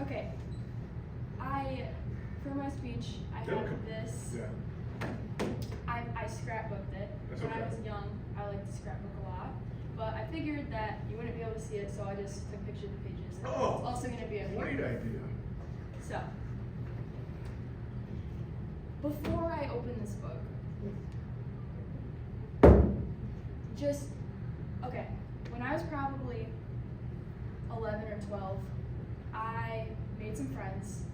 Okay. For my speech, I have this. Yeah. I scrapbooked it. That's when okay. I was young, I liked to scrapbook a lot. But I figured that you wouldn't be able to see it, so I just took pictures of the pages. And Oh, it's also going to be a great idea. So, before I open this book, okay, when I was probably 11 or 12, I made some friends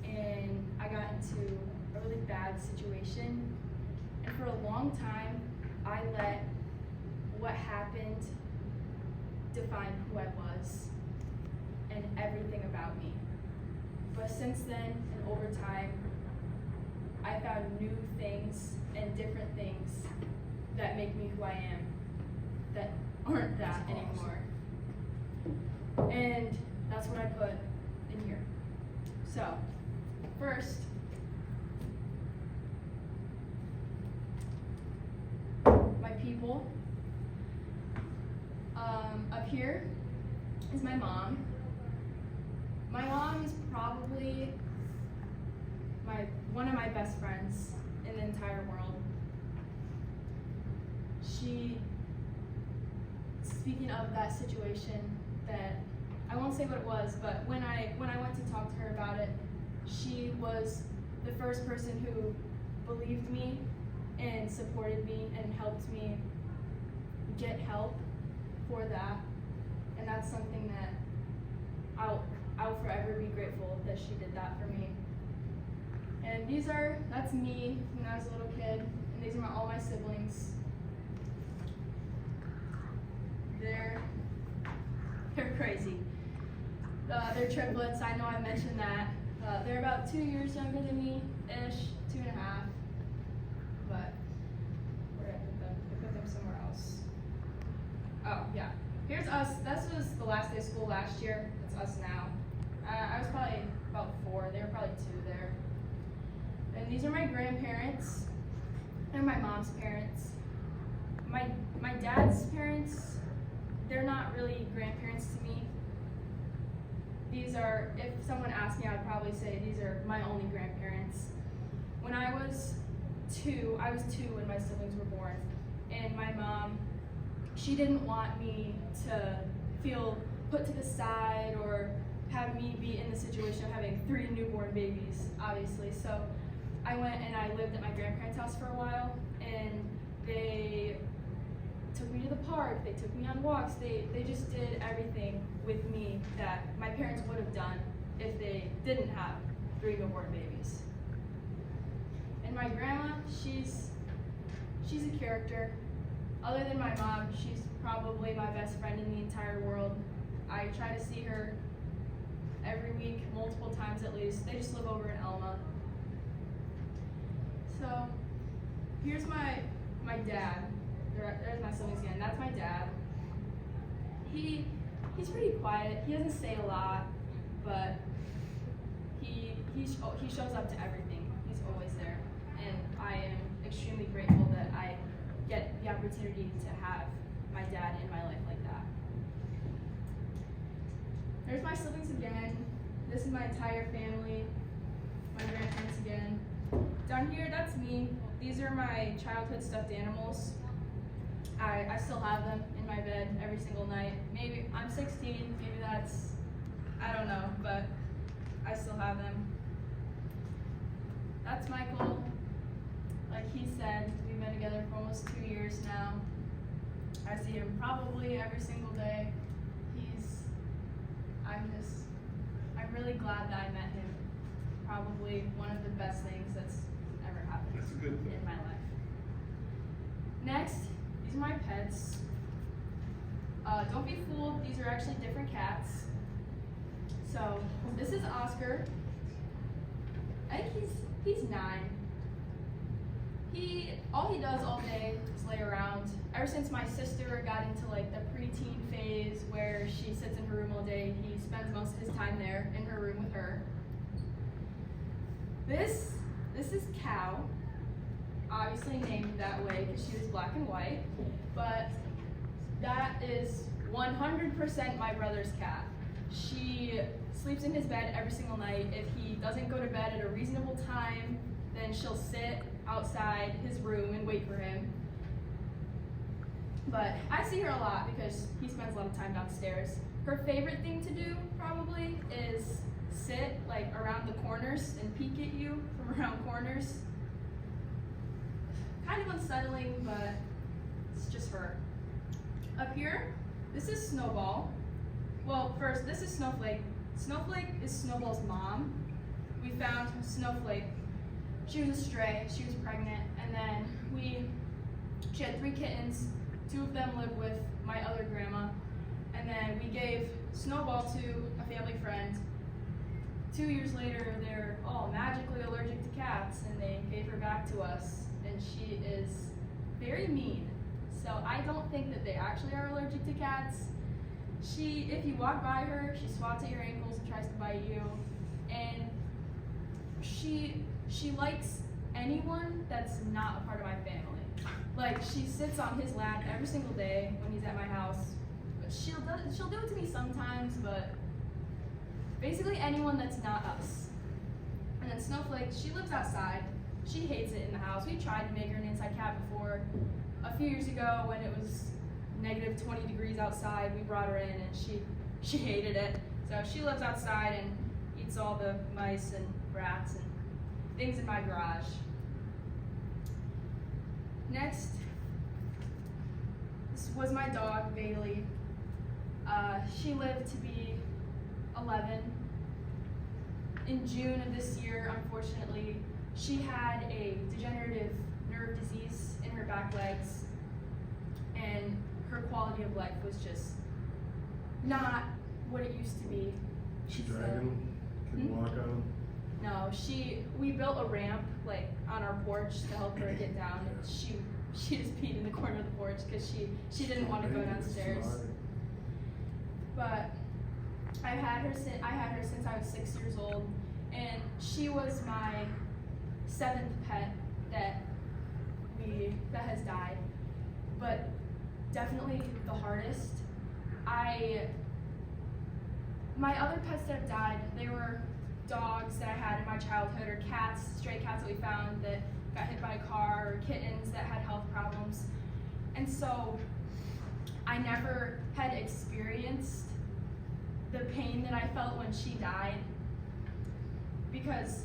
and I got into a really bad situation. And for a long time, I let what happened define who I was and everything about me. But since then and over time, I found new things and different things that make me who I am, that aren't that anymore. And that's what I put in here. So, first, my people. Up here is my mom. My mom is probably one of my best friends in the entire world. Speaking of that situation, that I won't say what it was, but when I went to talk to her about it, she was the first person who believed me and supported me and helped me get help for that. And that's something that I'll forever be grateful that she did that for me. And that's me when I was a little kid, and these are all my siblings. They're crazy. They're triplets. I know I mentioned that. They're about 2 years younger than me-ish, 2.5. But where did I put them? I put them somewhere else. Oh, yeah. Here's us. This was the last day of school last year. That's us now. I was probably about 4. They were probably 2 there. And these are my grandparents. They're my mom's parents. My dad's parents, they're not really grandparents to me. These are, if someone asked me, I would probably say these are my only grandparents. When I was 2 when my siblings were born. And my mom, she didn't want me to feel put to the side or have me be in the situation of having 3 newborn babies, obviously. So I went and I lived at my grandparents' house for a while, and they took me to the park, they took me on walks, they just did everything with me that my parents would have done if they didn't have 3 newborn babies. And my grandma, she's a character. Other than my mom, she's probably my best friend in the entire world. I try to see her every week, multiple times at least. They just live over in Elma. So, here's my dad. There's my siblings again. That's my dad. He's pretty quiet. He doesn't say a lot, but he shows up to everything. He's always there, and I am extremely grateful that I get the opportunity to have my dad in my life like that. There's my siblings again. This is my entire family. My grandparents again. Down here, that's me. These are my childhood stuffed animals. I still have them in my bed every single night. Maybe I'm 16, maybe that's, I don't know, but I still have them. That's Michael. Like he said, we've been together for almost 2 years now. I see him probably every single day. I'm really glad that I met him. Probably one of the best things that's ever happened in my life. Next, these are my pets. Don't be fooled, these are actually different cats. So, this is Oscar. I think he's 9. All he does all day is lay around. Ever since my sister got into like the preteen phase where she sits in her room all day, he spends most of his time there in her room with her. This is Cow, obviously named that way because she was black and white, but that is 100% my brother's cat. She sleeps in his bed every single night. If he doesn't go to bed at a reasonable time, then she'll sit outside his room and wait for him. But I see her a lot because he spends a lot of time downstairs. Her favorite thing to do probably is sit like around the corners and peek at you from around corners. Kind of unsettling, but it's just her. Up here, this is Snowball. Well, first, this is Snowflake. Snowflake is Snowball's mom. We found Snowflake. She was a stray, she was pregnant, and then she had 3 kittens. 2 of them lived with my other grandma, and then we gave Snowball to a family friend. 2 years later, they're all magically allergic to cats, and they gave her back to us, and she is very mean. So I don't think that they actually are allergic to cats. If you walk by her, she swats at your ankles and tries to bite you, and she likes anyone that's not a part of my family. Like, she sits on his lap every single day when he's at my house. But she'll do it to me sometimes, but basically anyone that's not us. And then Snowflake, she lives outside. She hates it in the house. We tried to make her an inside cat before. A few years ago when it was negative 20 degrees outside, we brought her in and she hated it. So she lives outside and eats all the mice and rats and things in my garage. Next, this was my dog, Bailey. She lived to be 11. In June of this year, unfortunately, she had a degenerative nerve disease in her back legs, and her quality of life was just not what it used to be. She dragging them? Can you walk on them? No, we built a ramp like on our porch to help her get down, and she just peed in the corner of the porch because she didn't want to go downstairs. But I had her since I was 6 years old, and she was my 7th pet that has died, but definitely the hardest. My other pets that have died, they were dogs that I had in my childhood, or cats, stray cats that we found that got hit by a car, or kittens that had health problems. And so I never had experienced the pain that I felt when she died, because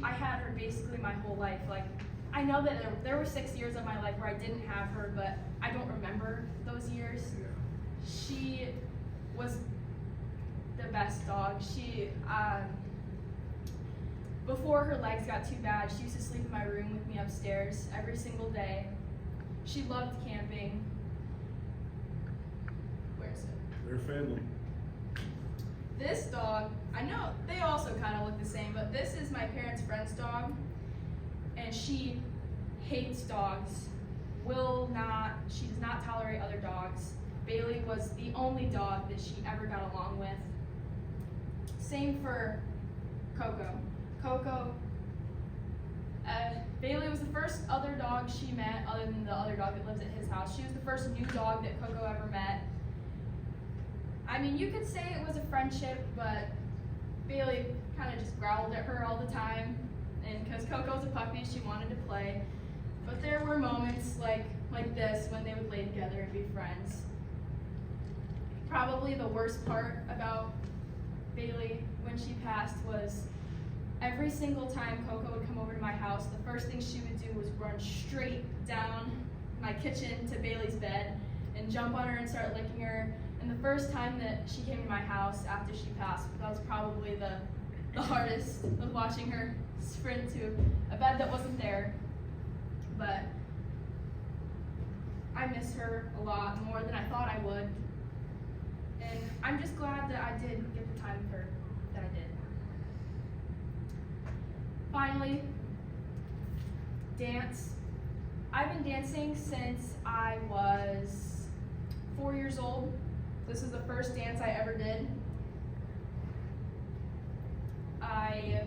I had her basically my whole life. Like, I know that there were 6 years of my life where I didn't have her, but I don't remember those years. She was the best dog. Before her legs got too bad, she used to sleep in my room with me upstairs every single day. She loved camping. Where is it? They're family. This dog, I know they also kind of look the same, but this is my parents' friend's dog, and she hates dogs. She does not tolerate other dogs. Bailey was the only dog that she ever got along with. Same for Coco. Bailey was the first other dog she met, other than the other dog that lives at his house. She was the first new dog that Coco ever met. I mean, you could say it was a friendship, but Bailey kind of just growled at her all the time, and because Coco's a puppy, she wanted to play. But there were moments like this when they would lay together and be friends. Probably the worst part about Bailey when she passed was every single time Coco would come over to my house, the first thing she would do was run straight down my kitchen to Bailey's bed and jump on her and start licking her. And the first time that she came to my house after she passed, that was probably the hardest, was watching her sprint to a bed that wasn't there. But I miss her a lot, more than I thought I would. And I'm just glad that I did get the time with her that I did. Finally, dance. I've been dancing since I was 4 years old. This is the first dance I ever did. I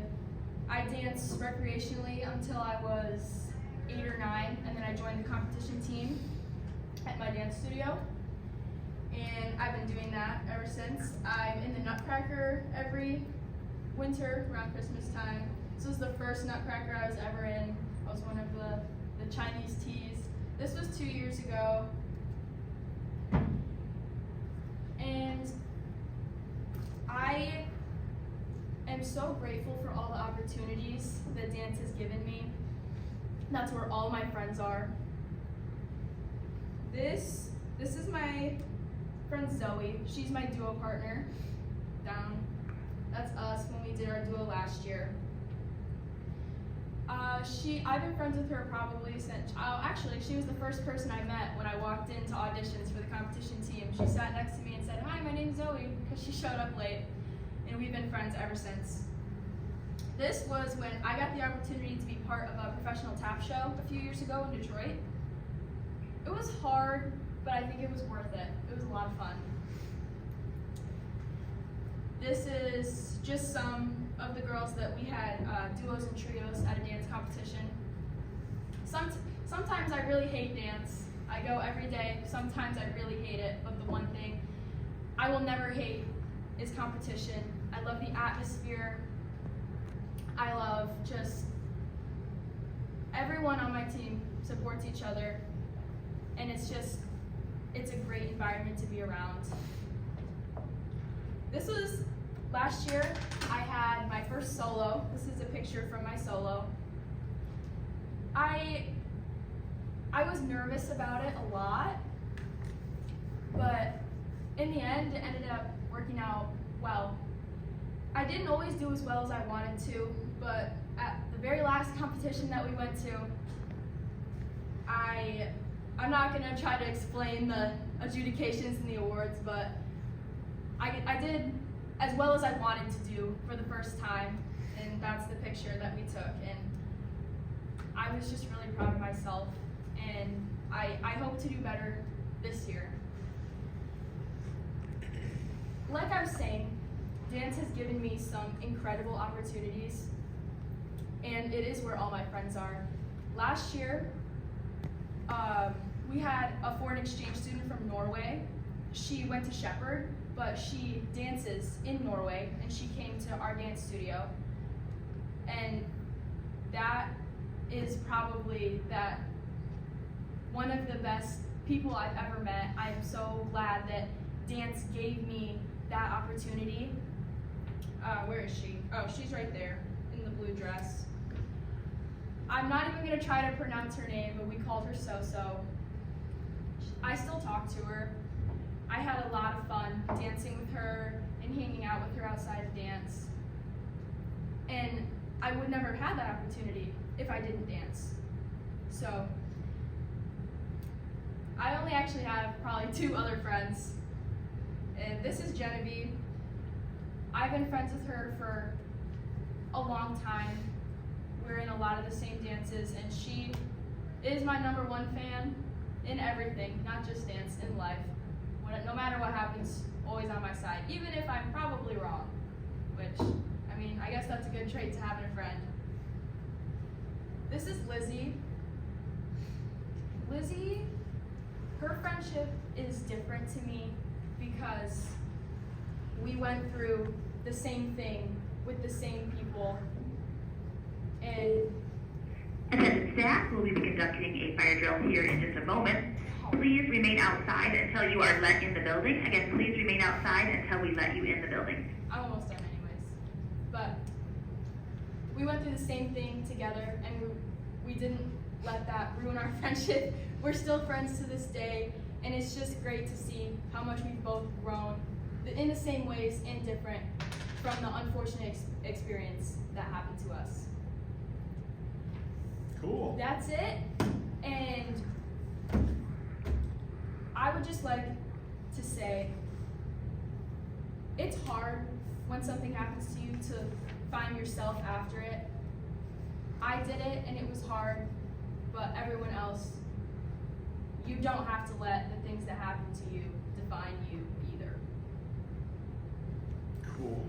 danced recreationally until I was 8 or 9, and then I joined the competition team at my dance studio. and I've been doing that ever since. I'm in the Nutcracker every winter around Christmas time. This was the first Nutcracker I was ever in. I was one of the Chinese teas. This was 2 years ago. And I am so grateful for all the opportunities that dance has given me. That's where all my friends are. This is my friend Zoe. She's my duo partner. Down. That's us when we did our duo last year. I've been friends with her probably since, actually she was the first person I met when I walked into auditions for the competition team. She sat next to me and said, "Hi, my name's Zoe," because she showed up late, and we've been friends ever since. This was when I got the opportunity to be part of a professional tap show a few years ago in Detroit. It was hard, but I think it was worth it. It was a lot of fun. This is just some of the girls that we had duos and trios at a dance competition. Sometimes I really hate dance. I go every day. Sometimes I really hate it, but the one thing I will never hate is competition. I love the atmosphere. I love just everyone on my team supports each other, and it's a great environment to be around. This was last year. I had my first solo. This is a picture from my solo. I was nervous about it a lot, but in the end, it ended up working out well. I didn't always do as well as I wanted to, but at the very last competition that we went to, I'm not going to try to explain the adjudications and the awards, but I did as well as I wanted to do for the first time, and that's the picture that we took. And I was just really proud of myself, and I hope to do better this year. Like I was saying, dance has given me some incredible opportunities, and it is where all my friends are. Last year, we had a foreign exchange student from Norway. She went to Shepherd, but she dances in Norway, and she came to our dance studio. And that is probably one of the best people I've ever met. I am so glad that dance gave me that opportunity. Where is she? Oh, she's right there in the blue dress. I'm not even going to try to pronounce her name, but we called her So-So. I still talk to her. I had a lot of fun dancing with her and hanging out with her outside of dance. And I would never have had that opportunity if I didn't dance. So I only actually have probably 2 other friends. And this is Genevieve. I've been friends with her for a long time. We're in a lot of the same dances, and she is my #1 fan in everything, not just dance, in life. No matter what happens, always on my side, even if I'm probably wrong, which, I mean, I guess that's a good trait to have in a friend. This is Lizzie. Lizzie, her friendship is different to me because we went through the same thing with the same people. And Attention staff, we'll be conducting a fire drill here in just a moment. Please remain outside until you are let in the building. Again, please remain outside until we let you in the building. I'm almost done anyways. But we went through the same thing together, and we didn't let that ruin our friendship. We're still friends to this day, and it's just great to see how much we've both grown in the same ways and different from the unfortunate experience that happened to us. Cool. That's it, and I would just like to say it's hard when something happens to you to find yourself after it. I did it, and it was hard, but everyone else, you don't have to let the things that happen to you define you either. Cool.